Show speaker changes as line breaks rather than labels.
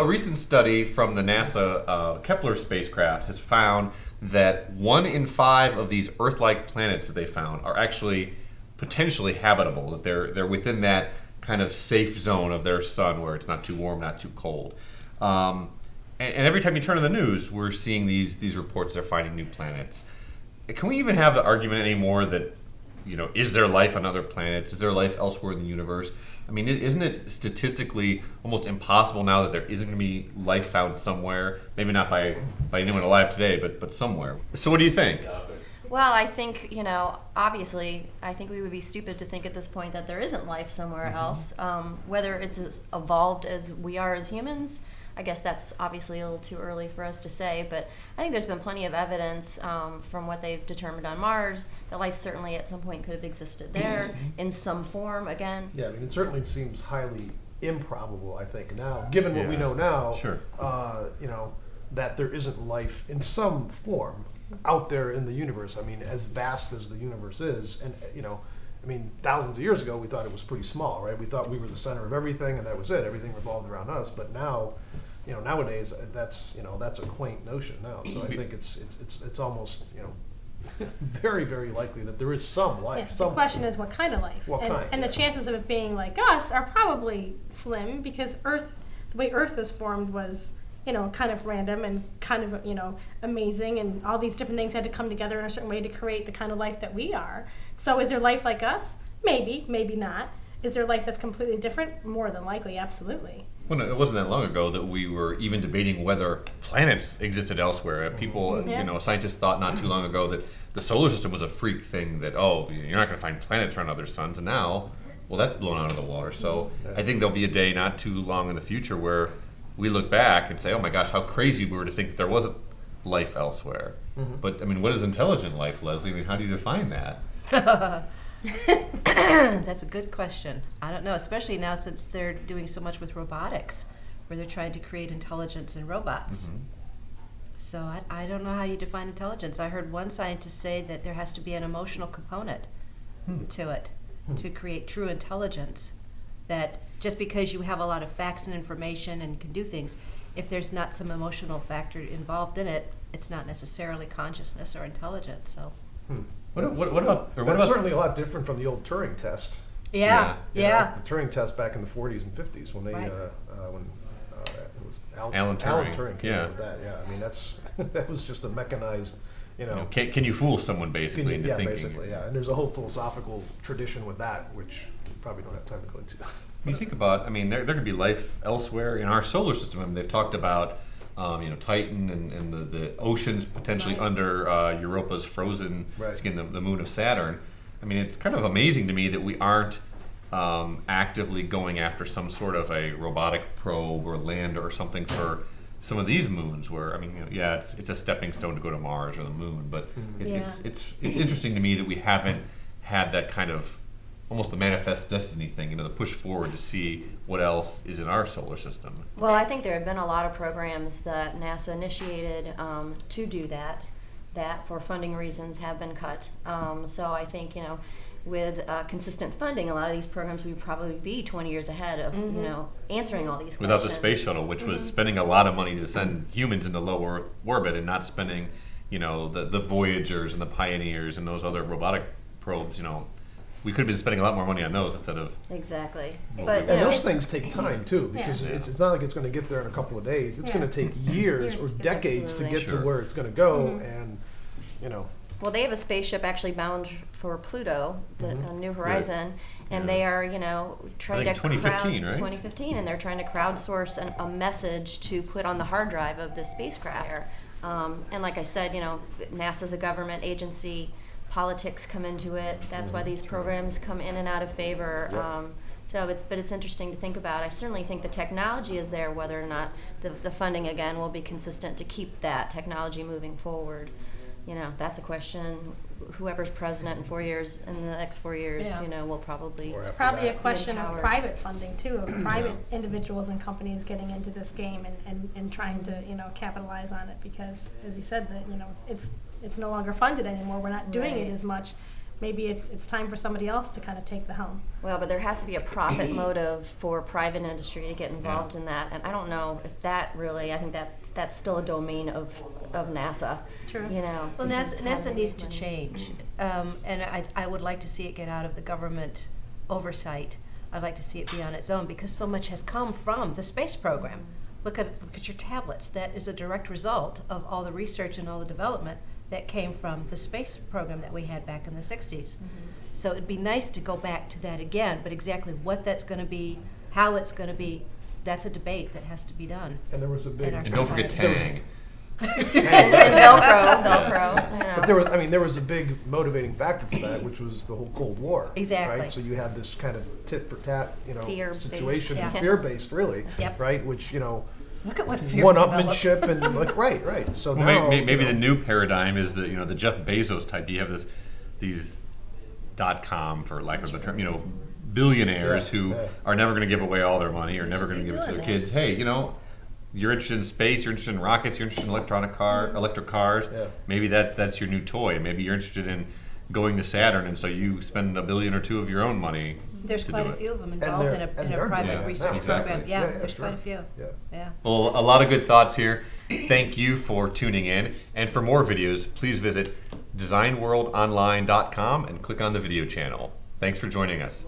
So a recent study from the NASA Kepler spacecraft has found that 1 in 5 of these Earth-like planets that they found are actually potentially habitable. That they're within that kind of safe zone of their sun, where it's not too warm, not too cold. And every time you turn on the news, we're seeing these reports they're finding new planets. Can we even have the argument anymore that, is there life on other planets? Is there life elsewhere in the universe? I mean, isn't it statistically almost impossible now that there isn't going to be life found somewhere? Maybe not by anyone alive today, but somewhere. So what do you think?
Well, I think, obviously, I think we would be stupid to think at this point that there isn't life somewhere else. Whether it's as evolved as we are as humans, I guess that's obviously a little too early for us to say, but I think there's been plenty of evidence from what they've determined on Mars that life certainly at some point could have existed there in some form again.
Yeah, I mean, it certainly seems highly improbable, I think, now, given what we know now,
Sure.
That there isn't life in some form out there in the universe. I mean, as vast as the universe is, and thousands of years ago, we thought it was pretty small, right? We thought we were the center of everything, and that was it. Everything revolved around us. But now, nowadays, that's a quaint notion now. So I think it's almost, very, very likely that there is some life.
Yeah, the question is what kind of life?
What kind?
And the chances of it being like us are probably slim, because Earth, the way Earth was formed was, kind of random and kind of, amazing, and all these different things had to come together in a certain way to create the kind of life that we are. So is there life like us? Maybe, maybe not. Is there life that's completely different? More than likely, absolutely.
Well, it wasn't that long ago that we were even debating whether planets existed elsewhere. People, scientists thought not too long ago that the solar system was a freak thing, that, you're not going to find planets around other suns, and now, well, that's blown out of the water. So I think there'll be a day not too long in the future where we look back and say, oh my gosh, how crazy we were to think that there wasn't life elsewhere. But, I mean, what is intelligent life, Leslie? I mean, how do you define that?
That's a good question. I don't know, especially now since they're doing so much with robotics, where they're trying to create intelligence in robots. So I don't know how you define intelligence. I heard one scientist say that there has to be an emotional component to it to create true intelligence. That just because you have a lot of facts and information and can do things, if there's not some emotional factor involved in it, it's not necessarily consciousness or intelligence. So.
What about
That's certainly a lot different from the old Turing test.
Yeah.
The Turing test back in the 40s and 50s when they
Right.
when it was
Alan Turing.
came up with that. Yeah, I mean that was just a mechanized,
Can you fool someone basically into thinking?
basically, yeah. And there's a whole philosophical tradition with that, which we probably don't have time to go into.
When you think about, there could be life elsewhere in our solar system. I mean, they've talked about, Titan and the oceans potentially under Europa's frozen skin, the moon of Saturn. I mean, it's kind of amazing to me that we aren't actively going after some sort of a robotic probe or lander or something for some of these moons where, it's a stepping stone to go to Mars or the moon, but it's interesting to me that we haven't had that kind of almost the manifest destiny thing, the push forward to see what else is in our solar system.
Well, I think there have been a lot of programs that NASA initiated to do that for funding reasons have been cut. So I think, with consistent funding, a lot of these programs would probably be 20 years ahead of, answering all these questions.
Without the space shuttle, which was spending a lot of money to send humans into low Earth orbit and not spending, the Voyagers and the Pioneers and those other robotic probes, we could have been spending a lot more money on those instead of...
Exactly.
But,
and those things take time, too, because it's not like it's going to get there in a couple of days. It's going to take years or decades to get to where it's going to go, and,
Well, they have a spaceship actually bound for Pluto, the New Horizon, and they are, trying to
2015, right?
2015, and they're trying to crowdsource a message to put on the hard drive of the spacecraft. And like I said, NASA's a government agency. Politics come into it. That's why these programs come in and out of favor. But it's interesting to think about. I certainly think the technology is there. Whether or not the funding again will be consistent to keep that technology moving forward, that's a question. Whoever's president in 4 years, in the next 4 years, will probably.
It's probably a question of private funding too, of private individuals and companies getting into this game and trying to capitalize on it, because as you said, that it's no longer funded anymore. We're not doing it as much. maybe it's time for somebody else to kind of take the helm.
Well, but there has to be a profit motive for private industry to get involved in that, and I don't know if that really. I think that's still a domain of NASA.
True.
You know.
Well,
because
NASA
having
needs to
money-
change, and I would like to see it get out of the government oversight. I'd like to see it be on its own because so much has come from the space program. Look at your tablets. That is a direct result of all the research and all the development that came from the space program that we had back in the 60s. So it'd be nice to go back to that again, but exactly what that's going to be, how it's going to be, that's a debate that has to be done.
And there was a big.
And our
And don't forget Tang.
and Velcro. You know.
But there was a big motivating factor for that, which was the whole Cold War.
Exactly.
Right. So you had this kind of tit for tat,
Fear-based,
situation,
yeah.
fear-based, really.
Yep.
Right. Which
Look at what fear
one-upmanship and like right. So
Well,
now
maybe the new paradigm is the the Jeff Bezos type. You have these .com, for lack of a term, billionaires
Yeah,
who
yeah.
are never going to give away all their money or
There's
never
a
going to
few
give it to their
doing that.
kids. Hey, you're interested in space, you're interested in rockets, you're interested in electric cars.
Yeah.
Maybe that's your new toy. Maybe you're interested in going to Saturn, and so you spend $1 billion or $2 billion of your own money.
There's
to
quite
do
a
it.
few of them
And
involved
they're-
in
and
a
they're
private
doing that
research
now.
Exactly.
program. Yeah,
Yeah,
there's
sure.
quite a few.
Yeah.
Yeah.
Well, a lot of good thoughts here. Thank you for tuning in. And for more videos, please visit designworldonline.com and click on the video channel. Thanks for joining us.